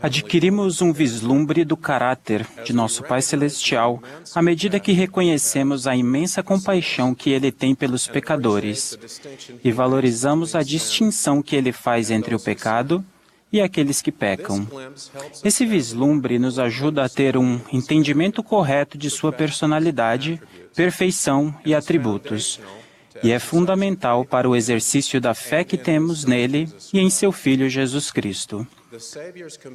Adquirimos um vislumbre do caráter de nosso Pai Celestial à medida que reconhecemos a imensa compaixão que Ele tem pelos pecadores e valorizamos a distinção que Ele faz entre o pecado e aqueles que pecam. Esse vislumbre nos ajuda a ter um entendimento correto de sua personalidade, perfeição e atributos, e é fundamental para o exercício da fé que temos nele e em seu Filho Jesus Cristo.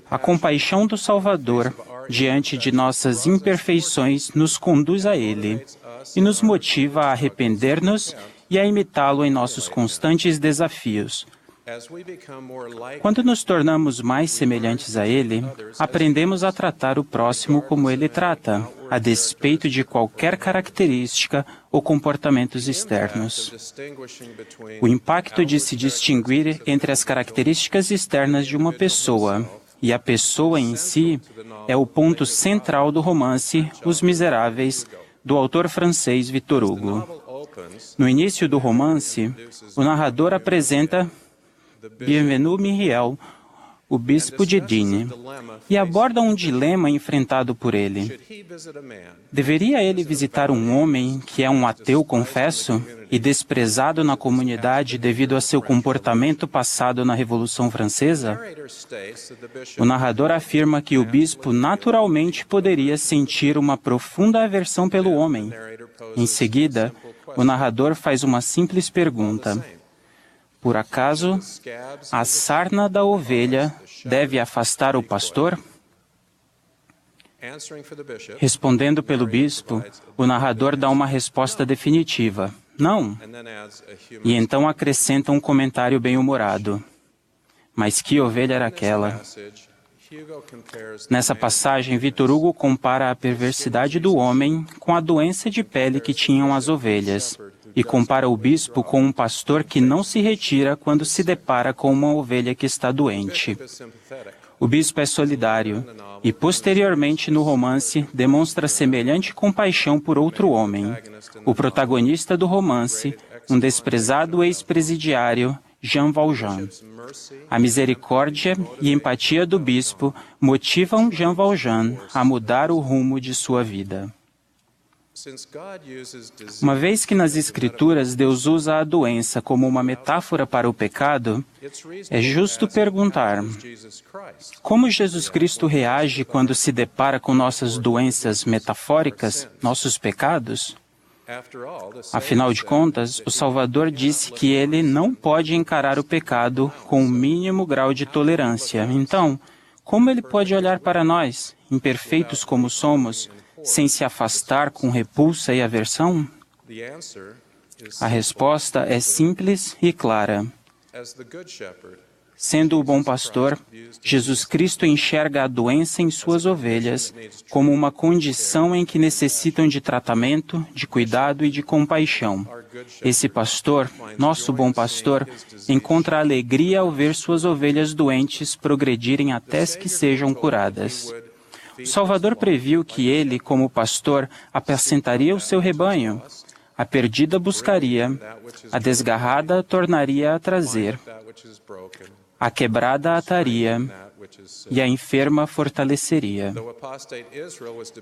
A compaixão do Salvador diante de nossas imperfeições nos conduz a Ele e nos motiva a arrepender-nos e a imitá-lo em nossos constantes desafios. Quando nos tornamos mais semelhantes a Ele, aprendemos a tratar o próximo como Ele trata, a despeito de qualquer característica ou comportamentos externos. O impacto de se distinguir entre as características externas de uma pessoa e a pessoa em si é o ponto central do romance Os Miseráveis, do autor francês Victor Hugo. No início do romance, o narrador apresenta Bienvenu Myriel, o bispo de Digne, e aborda um dilema enfrentado por ele. Deveria ele visitar um homem que é um ateu confesso e desprezado na comunidade devido a seu comportamento passado na Revolução Francesa? O narrador afirma que o bispo naturalmente poderia sentir uma profunda aversão pelo homem. Em seguida, o narrador faz uma simples pergunta: por acaso, a sarna da ovelha deve afastar o pastor? Respondendo pelo bispo, o narrador dá uma resposta definitiva: não. E então acrescenta um comentário bem-humorado: mas que ovelha era aquela? Nessa passagem, Victor Hugo compara a perversidade do homem com a doença de pele que tinham as ovelhas, e compara o bispo com um pastor que não se retira quando se depara com uma ovelha que está doente. O bispo é solidário e, posteriormente no romance, demonstra semelhante compaixão por outro homem, o protagonista do romance, um desprezado ex-presidiário, Jean Valjean. A misericórdia e empatia do bispo motivam Jean Valjean a mudar o rumo de sua vida. Uma vez que nas Escrituras Deus usa a doença como uma metáfora para o pecado, é justo perguntar: como Jesus Cristo reage quando se depara com nossas doenças metafóricas, nossos pecados? Afinal de contas, o Salvador disse que ele não pode encarar o pecado com o mínimo grau de tolerância. Então, como ele pode olhar para nós, imperfeitos como somos, sem se afastar com repulsa e aversão? A resposta é simples e clara. Sendo o bom pastor, Jesus Cristo enxerga a doença em suas ovelhas como uma condição em que necessitam de tratamento, de cuidado e de compaixão. Esse pastor, nosso bom pastor, encontra alegria ao ver suas ovelhas doentes progredirem até que sejam curadas. O Salvador previu que ele, como pastor, apacentaria o seu rebanho. A perdida buscaria, a desgarrada tornaria a trazer, a quebrada ataria e a enferma fortaleceria.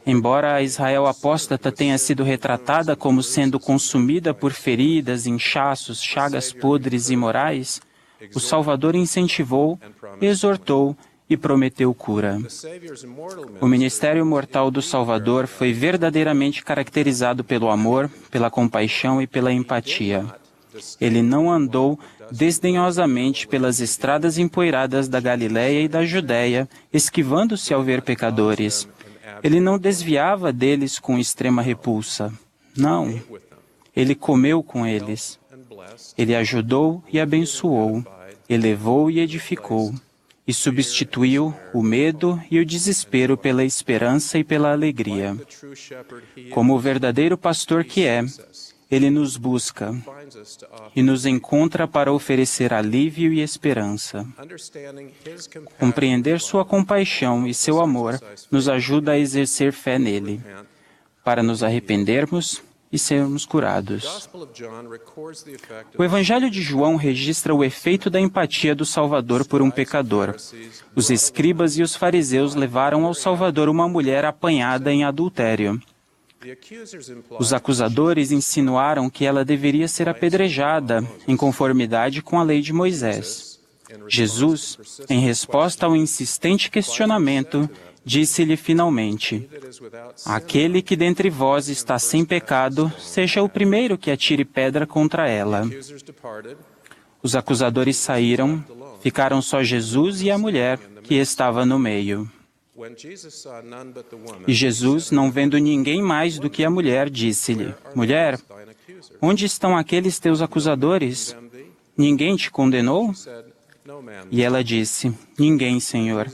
Embora a Israel apóstata tenha sido retratada como sendo consumida por feridas, inchaços, chagas podres e morais, o Salvador incentivou, exortou e prometeu cura. O ministério mortal do Salvador foi verdadeiramente caracterizado pelo amor, pela compaixão e pela empatia. Ele não andou desdenhosamente pelas estradas empoeiradas da Galiléia e da Judéia, esquivando-se ao ver pecadores. Ele não desviava deles com extrema repulsa. Não. Ele comeu com eles. Ele ajudou e abençoou, elevou e edificou, e substituiu o medo e o desespero pela esperança e pela alegria. Como o verdadeiro pastor que é, ele nos busca e nos encontra para oferecer alívio e esperança. Compreender sua compaixão e seu amor nos ajuda a exercer fé nele, para nos arrependermos e sermos curados. O Evangelho de João registra o efeito da empatia do Salvador por um pecador. Os escribas e os fariseus levaram ao Salvador uma mulher apanhada em adultério. Os acusadores insinuaram que ela deveria ser apedrejada, em conformidade com a lei de Moisés. Jesus, em resposta ao insistente questionamento, disse-lhe finalmente: aquele que dentre vós está sem pecado, seja o primeiro que atire pedra contra ela. Os acusadores saíram, ficaram só Jesus e a mulher, que estava no meio. E Jesus, não vendo ninguém mais do que a mulher, disse-lhe: mulher, onde estão aqueles teus acusadores? Ninguém te condenou? E ela disse: ninguém, Senhor.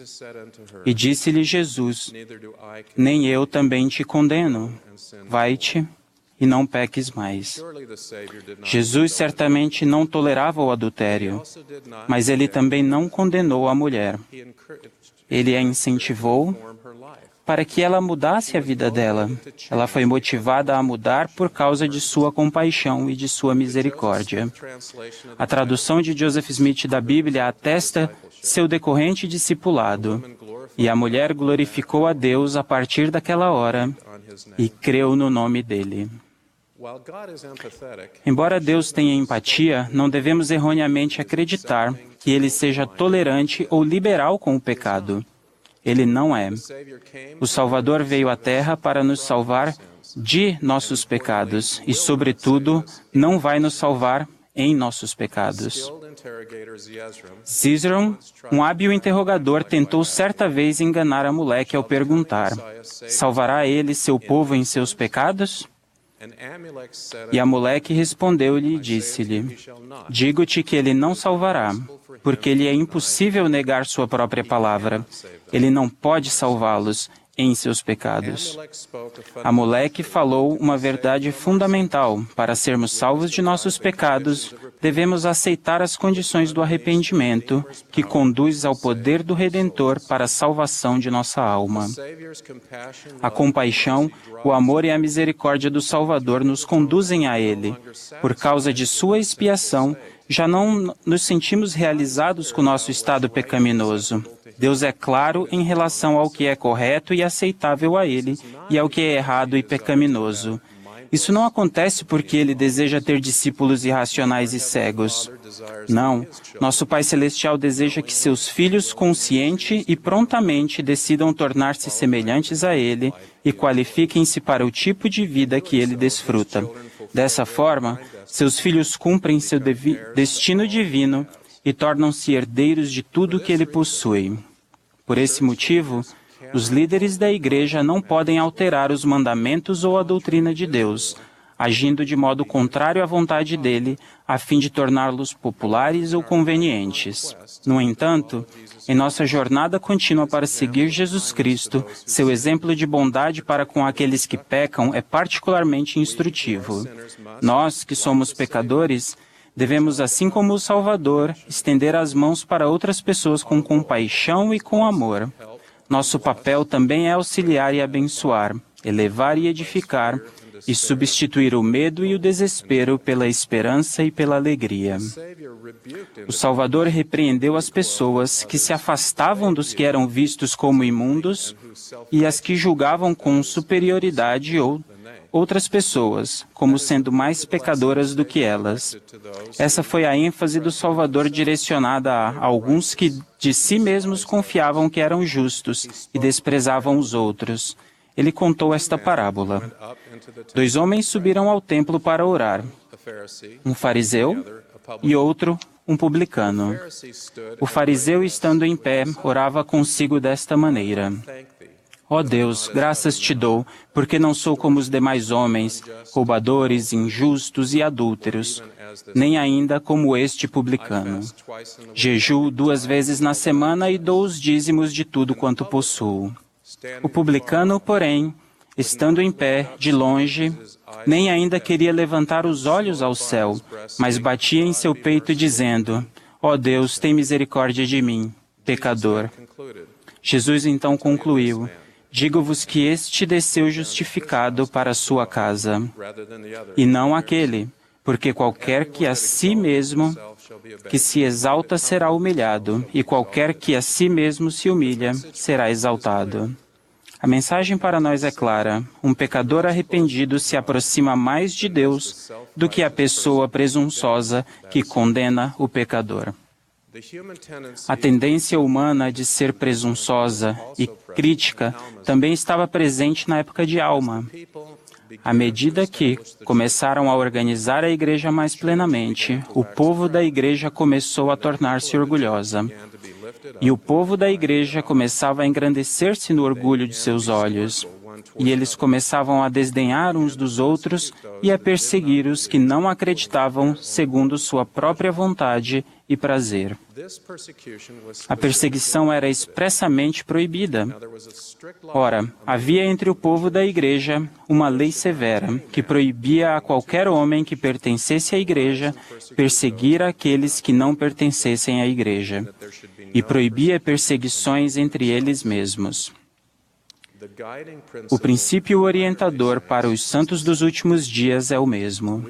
E disse-lhe Jesus: nem eu também te condeno. Vai-te e não peques mais. Jesus certamente não tolerava o adultério, mas ele também não condenou a mulher. Ele a incentivou para que ela mudasse a vida dela. Ela foi motivada a mudar por causa de sua compaixão e de sua misericórdia. A tradução de Joseph Smith da Bíblia atesta seu decorrente discipulado. E a mulher glorificou a Deus a partir daquela hora e creu no nome dele. Embora Deus tenha empatia, não devemos erroneamente acreditar que Ele seja tolerante ou liberal com o pecado. Ele não é. O Salvador veio à Terra para nos salvar de nossos pecados e, sobretudo, não vai nos salvar em nossos pecados. Cícero, um hábil interrogador, tentou certa vez enganar a moleque ao perguntar: salvará ele seu povo em seus pecados? E a moleque respondeu-lhe e disse-lhe: digo-te que ele não salvará, porque lhe é impossível negar sua própria palavra. Ele não pode salvá-los em seus pecados. A moleque falou uma verdade fundamental. Para sermos salvos de nossos pecados, devemos aceitar as condições do arrependimento, que conduz ao poder do Redentor para a salvação de nossa alma. A compaixão, o amor e a misericórdia do Salvador nos conduzem a Ele. Por causa de sua expiação, já não nos sentimos realizados com o nosso estado pecaminoso. Deus é claro em relação ao que é correto e aceitável a Ele e ao que é errado e pecaminoso. Isso não acontece porque Ele deseja ter discípulos irracionais e cegos. Não, nosso Pai Celestial deseja que seus filhos consciente e prontamente decidam tornar-se semelhantes a Ele e qualifiquem-se para o tipo de vida que Ele desfruta. Dessa forma, seus filhos cumprem seu destino divino e tornam-se herdeiros de tudo que Ele possui. Por esse motivo, os líderes da Igreja não podem alterar os mandamentos ou a doutrina de Deus, agindo de modo contrário à vontade dele, a fim de torná-los populares ou convenientes. No entanto, em nossa jornada contínua para seguir Jesus Cristo, seu exemplo de bondade para com aqueles que pecam é particularmente instrutivo. Nós, que somos pecadores, devemos, assim como o Salvador, estender as mãos para outras pessoas com compaixão e com amor. Nosso papel também é auxiliar e abençoar, elevar e edificar, e substituir o medo e o desespero pela esperança e pela alegria. O Salvador repreendeu as pessoas que se afastavam dos que eram vistos como imundos e as que julgavam com superioridade outras pessoas, como sendo mais pecadoras do que elas. Essa foi a ênfase do Salvador direcionada a alguns que de si mesmos confiavam que eram justos e desprezavam os outros. Ele contou esta parábola. 2 homens subiram ao templo para orar, um fariseu e outro, um publicano. O fariseu, estando em pé, orava consigo desta maneira: ó Deus, graças te dou, porque não sou como os demais homens, roubadores, injustos e adúlteros, nem ainda como este publicano. Jejuo 2 vezes na semana e dou os dízimos de tudo quanto possuo. O publicano, porém, estando em pé, de longe, nem ainda queria levantar os olhos ao céu, mas batia em seu peito dizendo: ó Deus, tem misericórdia de mim, pecador. Jesus então concluiu: Digo-vos que este desceu justificado para a sua casa, e não aquele, porque qualquer que a si mesmo que se exalta será humilhado, e qualquer que a si mesmo se humilha será exaltado. A mensagem para nós é clara: um pecador arrependido se aproxima mais de Deus do que a pessoa presunçosa que condena o pecador. A tendência humana de ser presunçosa e crítica também estava presente na época de Alma. À medida que começaram a organizar a igreja mais plenamente, o povo da igreja começou a tornar-se orgulhosa. E o povo da igreja começava a engrandecer-se no orgulho de seus olhos. E eles começavam a desdenhar uns dos outros e a perseguir os que não acreditavam segundo sua própria vontade e prazer. A perseguição era expressamente proibida. Ora, havia entre o povo da igreja uma lei severa que proibia a qualquer homem que pertencesse à igreja perseguir aqueles que não pertencessem à igreja, e proibia perseguições entre eles mesmos. O princípio orientador para os santos dos últimos dias é o mesmo.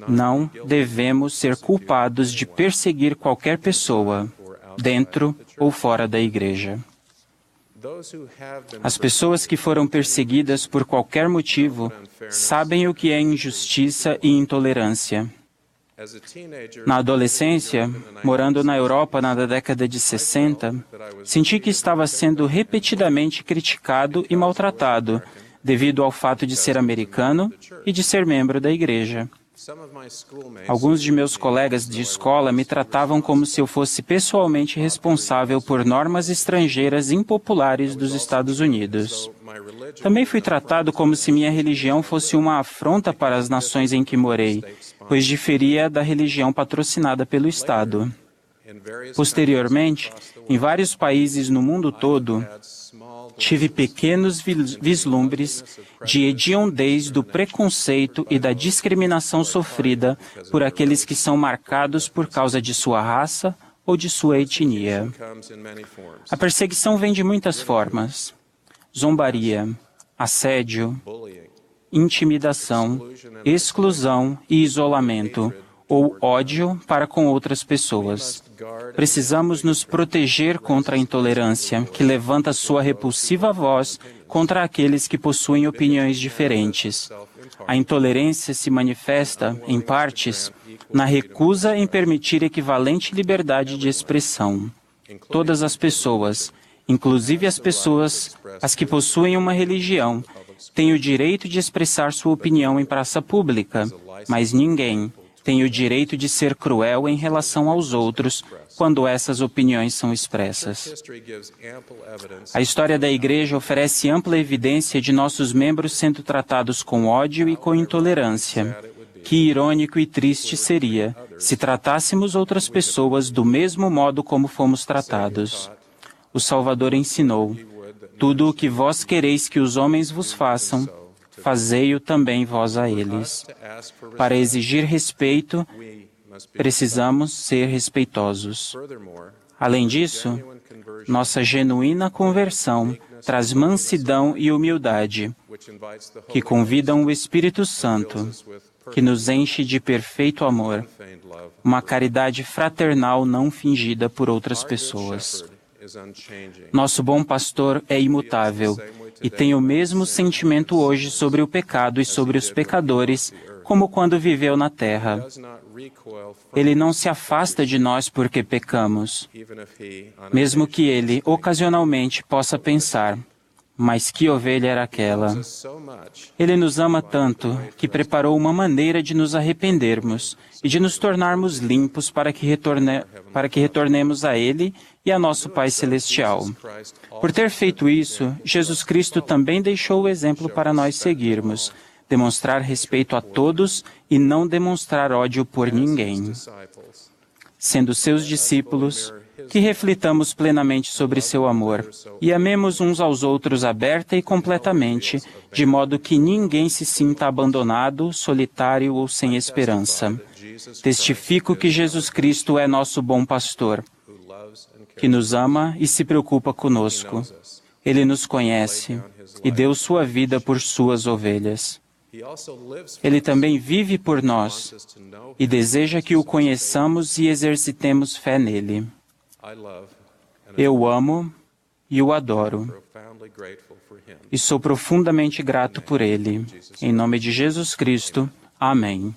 Não devemos ser culpados de perseguir qualquer pessoa, dentro ou fora da igreja. As pessoas que foram perseguidas por qualquer motivo sabem o que é injustiça e intolerância. Na adolescência, morando na Europa na década de 60, senti que estava sendo repetidamente criticado e maltratado devido ao fato de ser americano e de ser membro da igreja. Alguns de meus colegas de escola me tratavam como se eu fosse pessoalmente responsável por normas estrangeiras impopulares dos Estados Unidos. Também fui tratado como se minha religião fosse uma afronta para as nações em que morei, pois diferia da religião patrocinada pelo Estado. Posteriormente, em vários países no mundo todo, tive pequenos vislumbres de hediondez do preconceito e da discriminação sofrida por aqueles que são marcados por causa de sua raça ou de sua etnia. A perseguição vem de muitas formas: zombaria, assédio, intimidação, exclusão e isolamento, ou ódio para com outras pessoas. Precisamos nos proteger contra a intolerância, que levanta sua repulsiva voz contra aqueles que possuem opiniões diferentes. A intolerância se manifesta, em partes, na recusa em permitir equivalente liberdade de expressão. Todas as pessoas, inclusive as que possuem uma religião, têm o direito de expressar sua opinião em praça pública, mas ninguém tem o direito de ser cruel em relação aos outros quando essas opiniões são expressas. A história da Igreja oferece ampla evidência de nossos membros sendo tratados com ódio e com intolerância. Que irônico e triste seria se tratássemos outras pessoas do mesmo modo como fomos tratados. O Salvador ensinou: tudo o que vós quereis que os homens vos façam, fazei-o também vós a eles. Para exigir respeito, precisamos ser respeitosos. Além disso, nossa genuína conversão traz mansidão e humildade, que convidam o Espírito Santo, que nos enche de perfeito amor, uma caridade fraternal não fingida por outras pessoas. Nosso bom pastor é imutável e tem o mesmo sentimento hoje sobre o pecado e sobre os pecadores, como quando viveu na terra. Ele não se afasta de nós porque pecamos, mesmo que ele, ocasionalmente, possa pensar: mas que ovelha era aquela? Ele nos ama tanto que preparou uma maneira de nos arrependermos e de nos tornarmos limpos para que retornemos a Ele e a nosso Pai Celestial. Por ter feito isso, Jesus Cristo também deixou o exemplo para nós seguirmos: demonstrar respeito a todos e não demonstrar ódio por ninguém. Sendo seus discípulos, que reflitamos plenamente sobre seu amor e amemos uns aos outros aberta e completamente, de modo que ninguém se sinta abandonado, solitário ou sem esperança. Testifico que Jesus Cristo é nosso bom pastor, que nos ama e se preocupa conosco. Ele nos conhece e deu sua vida por suas ovelhas. Ele também vive por nós e deseja que o conheçamos e exercitemos fé nele. Eu amo e o adoro. E sou profundamente grato por ele. Em nome de Jesus Cristo. Amém.